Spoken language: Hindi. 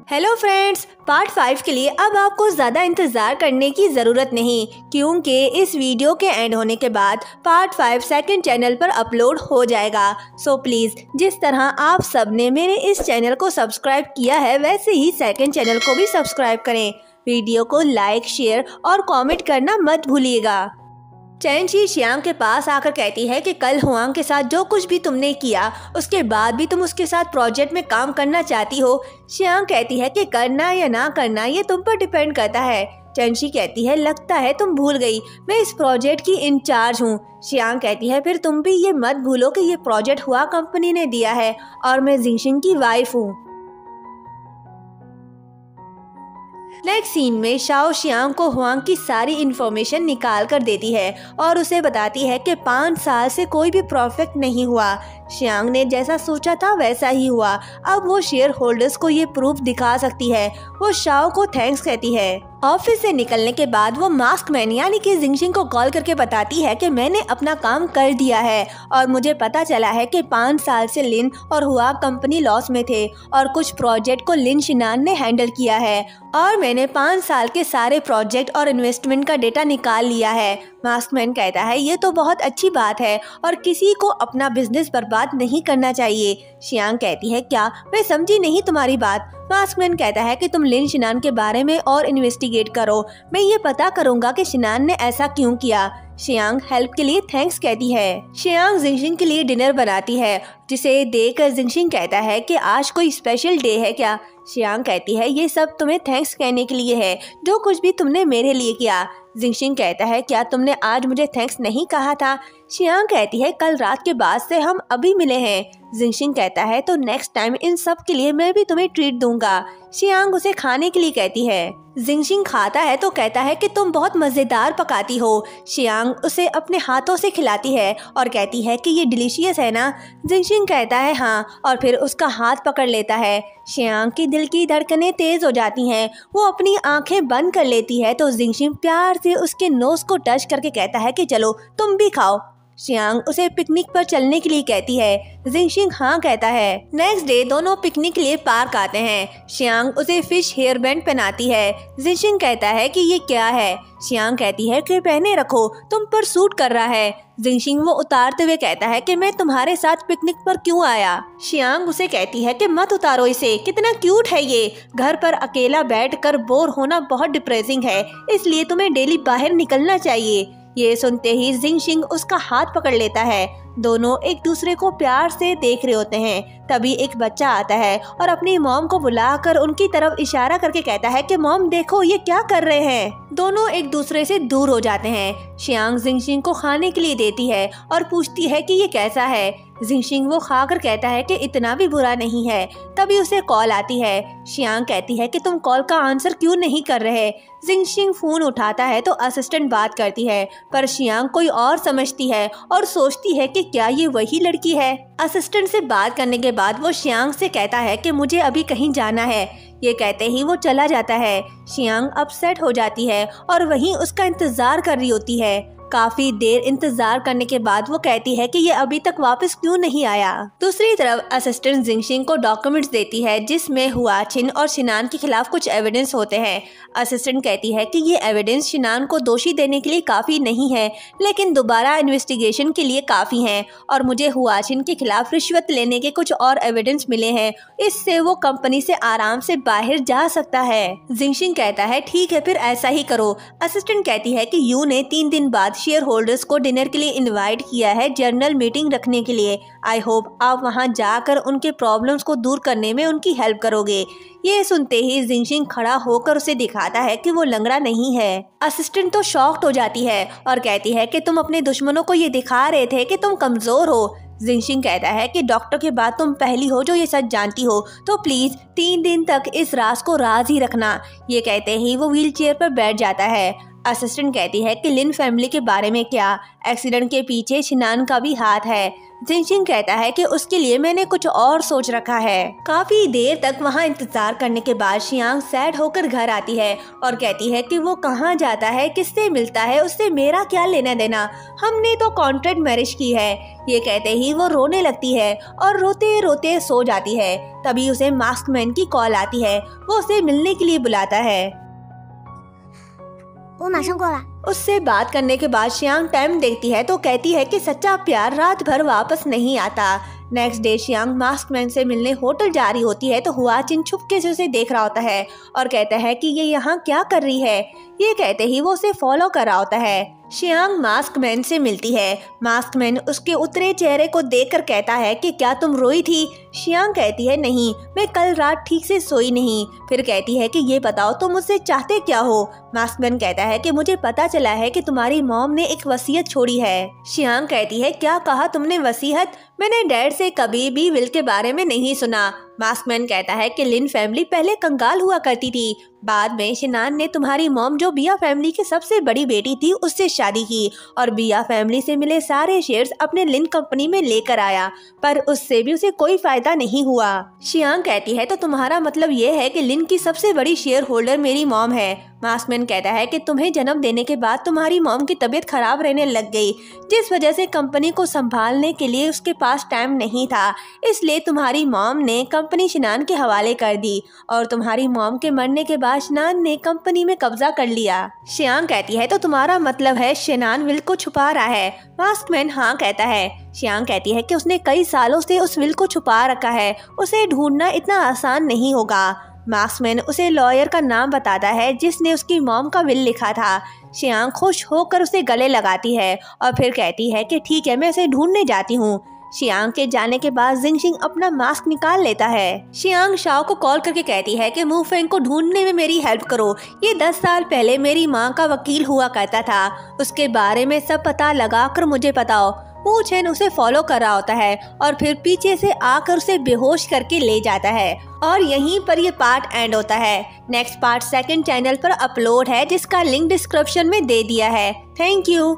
हेलो फ्रेंड्स, पार्ट 5 के लिए अब आपको ज़्यादा इंतज़ार करने की ज़रूरत नहीं, क्योंकि इस वीडियो के एंड होने के बाद पार्ट 5 सेकंड चैनल पर अपलोड हो जाएगा। सो प्लीज़, जिस तरह आप सब ने मेरे इस चैनल को सब्सक्राइब किया है, वैसे ही सेकंड चैनल को भी सब्सक्राइब करें। वीडियो को लाइक, शेयर और कॉमेंट करना मत भूलिएगा। चैनशी शियांग के पास आकर कहती है कि कल हुआंग के साथ जो कुछ भी तुमने किया, उसके बाद भी तुम उसके साथ प्रोजेक्ट में काम करना चाहती हो। शियांग कहती है कि करना या ना करना ये तुम पर डिपेंड करता है। चैनशी कहती है लगता है तुम भूल गई, मैं इस प्रोजेक्ट की इंचार्ज हूँ। शियांग कहती है फिर तुम भी ये मत भूलो कि ये प्रोजेक्ट हुआ कंपनी ने दिया है और मैं जिंगशिंग की वाइफ हूँ। नेक्स्ट सीन में शाओ शियांग को हुआंग की सारी इन्फॉर्मेशन निकाल कर देती है और उसे बताती है कि 5 साल से कोई भी परफेक्ट नहीं हुआ। शियांग ने जैसा सोचा था वैसा ही हुआ। अब वो शेयर होल्डर्स को ये प्रूफ दिखा सकती है। वो शाओ को थैंक्स कहती है। ऑफिस से निकलने के बाद वो मास्क मैन यानी कि जिंगशिंग को कॉल करके बताती है कि मैंने अपना काम कर दिया है और मुझे पता चला है कि 5 साल से लिन और हुआ कंपनी लॉस में थे और कुछ प्रोजेक्ट को लिन शिनान ने हैंडल किया है और मैंने 5 साल के सारे प्रोजेक्ट और इन्वेस्टमेंट का डेटा निकाल लिया है। मास्कमैन कहता है ये तो बहुत अच्छी बात है और किसी को अपना बिजनेस बर्बाद नहीं करना चाहिए। शियांग कहती है क्या, मैं समझी नहीं तुम्हारी बात। मास्कमैन कहता है कि तुम लिन शिनान के बारे में और इन्वेस्टिगेट करो, मैं ये पता करूंगा कि शिनान ने ऐसा क्यों किया। शियांग हेल्प के लिए थैंक्स कहती है। शियांग जिंगशिंग के लिए डिनर बनाती है, जिसे देखकर जिंगशिंग कहता है कि आज कोई स्पेशल डे है क्या। शियांग कहती है ये सब तुम्हें थैंक्स कहने के लिए है, जो कुछ भी तुमने मेरे लिए किया। जिंगशिंग कहता है क्या तुमने आज मुझे थैंक्स नहीं कहा था। शियांग कहती है कल रात के बाद से हम अभी मिले हैं। जिंगशिंग कहता है तो नेक्स्ट टाइम इन सब के लिए मैं भी तुम्हें ट्रीट दूंगा। शियांग उसे खाने के लिए कहती है। जिंगशिंग खाता है तो कहता है कि तुम बहुत मजेदार पकाती हो। शियांग उसे अपने हाथों से खिलाती है और कहती है कि ये डिलीशियस है ना। जिंगशिंग कहता है हाँ और फिर उसका हाथ पकड़ लेता है। शियांग की दिल की धड़कनें तेज हो जाती हैं। वो अपनी आंखें बंद कर लेती है तो जिंगशिंग प्यार से उसके नोज को टच करके कहता है कि चलो तुम भी खाओ। शियांग उसे पिकनिक पर चलने के लिए कहती है। जिंगशिंग हाँ कहता है। नेक्स्ट डे दोनों पिकनिक के लिए पार्क आते हैं। शियांग उसे फिश हेयर बैंड पहनाती है। जिंगशिंग कहता है कि ये क्या है। शियांग कहती है कि पहने रखो, तुम पर सूट कर रहा है। जिंगशिंग वो उतारते हुए कहता है कि मैं तुम्हारे साथ पिकनिक पर क्यों आया। शियांग उसे कहती है कि मत उतारो इसे, कितना क्यूट है ये। घर पर अकेला बैठकर बोर होना बहुत डिप्रेसिंग है, इसलिए तुम्हें डेली बाहर निकलना चाहिए। ये सुनते ही जिंगशिंग उसका हाथ पकड़ लेता है। दोनों एक दूसरे को प्यार से देख रहे होते हैं। तभी एक बच्चा आता है और अपनी मॉम को बुलाकर उनकी तरफ इशारा करके कहता है कि मॉम देखो ये क्या कर रहे हैं। दोनों एक दूसरे से दूर हो जाते हैं। शियांग जिंगशिंग को खाने के लिए देती है और पूछती है कि ये कैसा है। जिंगशिंग वो खाकर कहता है कि इतना भी बुरा नहीं है। तभी उसे कॉल आती है। शियांग कहती है कि तुम कॉल का आंसर क्यों नहीं कर रहे। जिंगशिंग फोन उठाता है तो असिस्टेंट बात करती है, पर शियांग कोई और समझती है और सोचती है कि क्या ये वही लड़की है। असिस्टेंट से बात करने के बाद वो शियांग से कहता है कि मुझे अभी कहीं जाना है। ये कहते ही वो चला जाता है। शियांग अपसेट हो जाती है और वहीं उसका इंतजार कर रही होती है। काफी देर इंतजार करने के बाद वो कहती है कि ये अभी तक वापस क्यों नहीं आया। दूसरी तरफ असिस्टेंट जिंगशिंग को डॉक्यूमेंट्स देती है जिसमें हुआचिन और शिनान के खिलाफ कुछ एविडेंस होते हैं। असिस्टेंट कहती है कि ये एविडेंस शिनान को दोषी देने के लिए काफी नहीं है, लेकिन दोबारा इन्वेस्टिगेशन के लिए काफी हैं और मुझे हुआचिन के खिलाफ रिश्वत लेने के कुछ और एविडेंस मिले हैं। इससे वो कंपनी से आराम से बाहर जा सकता है। जिंगशिंग कहता है ठीक है फिर ऐसा ही करो। असिस्टेंट कहती है कि यू ने 3 दिन बाद शेयर होल्डर्स को डिनर के लिए इनवाइट किया है जर्नल मीटिंग रखने के लिए। आई होप आप वहां जाकर उनके प्रॉब्लम्स को दूर करने में उनकी हेल्प करोगे। ये सुनते ही जिंगशिंग खड़ा होकर उसे दिखाता है कि वो लंगड़ा नहीं है। असिस्टेंट तो शॉक्ड हो जाती है और कहती है कि तुम अपने दुश्मनों को ये दिखा रहे थे कि तुम कमजोर हो। जिंगशिंग कहता है कि डॉक्टर के बाद तुम पहली हो जो ये सच जानती हो, तो प्लीज 3 दिन तक इस राज को राज ही रखना। ये कहते ही वो व्हील चेयर पर बैठ जाता है। असिस्टेंट कहती है कि लिन फैमिली के बारे में क्या, एक्सीडेंट के पीछे शिनान का भी हाथ है। जिनशिंग कहता है कि उसके लिए मैंने कुछ और सोच रखा है। काफी देर तक वहाँ इंतजार करने के बाद शियांग सैड होकर घर आती है और कहती है कि वो कहाँ जाता है, किससे मिलता है, उससे मेरा क्या लेना देना, हमने तो कॉन्ट्रैक्ट मैरिज की है। ये कहते ही वो रोने लगती है और रोते रोते सो जाती है। तभी उसे मास्क मैन की कॉल आती है, वो उसे मिलने के लिए बुलाता है। वो माशा को उससे बात करने के बाद शियांग टाइम देखती है तो कहती है कि सच्चा प्यार रात भर वापस नहीं आता। Next day Xiang mask man से मिलने होटल जा रही होती है तो हुआ चिन छुपके से उसे देख रहा होता है और कहता है कि ये यहाँ क्या कर रही है। ये कहते ही वो उसे फॉलो कर रहा होता है। शियांग मास्क मैन से मिलती है। मास्क मैन उसके उतरे चेहरे को देखकर कहता है कि क्या तुम रोई थी। शियांग कहती है नहीं, मैं कल रात ठीक से सोई नहीं। फिर कहती है कि ये बताओ तुम मुझसे चाहते क्या हो। मास्क मैन कहता है कि मुझे पता चला है कि तुम्हारी मॉम ने एक वसीयत छोड़ी है। शियांग कहती है क्या कहा तुमने वसीयत, मैंने डैड से कभी भी विल के बारे में नहीं सुना। मास्क मैन कहता है कि लिन फैमिली पहले कंगाल हुआ करती थी, बाद में शिनान ने तुम्हारी मॉम जो बिया फैमिली की सबसे बड़ी बेटी थी उससे शादी की और बिया फैमिली से मिले सारे शेयर्स अपने लिन कंपनी में लेकर आया, पर उससे भी उसे कोई फायदा नहीं हुआ। शियांग कहती है तो तुम्हारा मतलब ये है कि लिन की सबसे बड़ी शेयर होल्डर मेरी मॉम है। मास्क मैन कहता है कि तुम्हें जन्म देने के बाद तुम्हारी मॉम की तबीयत खराब रहने लग गई, जिस वजह से कंपनी को संभालने के लिए उसके पास टाइम नहीं था, इसलिए तुम्हारी मॉम ने कंपनी शिनान के हवाले कर दी और तुम्हारी मॉम के मरने के बाद शिनान ने कंपनी में कब्जा कर लिया। शियांग कहती है तो तुम्हारा मतलब है शिनान विल को छुपा रहा है। मास्क मैन हाँ कहता है। शियांग कहती है कि उसने कई सालों से उस विल को छुपा रखा है, उसे ढूंढना इतना आसान नहीं होगा। मास्क मैन उसे लॉयर का नाम बताता है जिसने उसकी मॉम का विल लिखा था। शियांग खुश होकर उसे गले लगाती है और फिर कहती है कि ठीक है मैं उसे ढूंढने जाती हूँ। शियांग के जाने के बाद जिनशिंग अपना मास्क निकाल लेता है। शियांग शाओ को कॉल करके कहती है कि मुफेंग को ढूंढने में मेरी हेल्प करो, ये 10 साल पहले मेरी माँ का वकील हुआ करता था, उसके बारे में सब पता लगा कर मुझे बताओ। वू चेन उसे फॉलो कर रहा होता है और फिर पीछे से आकर उसे बेहोश करके ले जाता है और यहीं पर ये पार्ट एंड होता है। नेक्स्ट पार्ट सेकंड चैनल पर अपलोड है जिसका लिंक डिस्क्रिप्शन में दे दिया है। Thank you.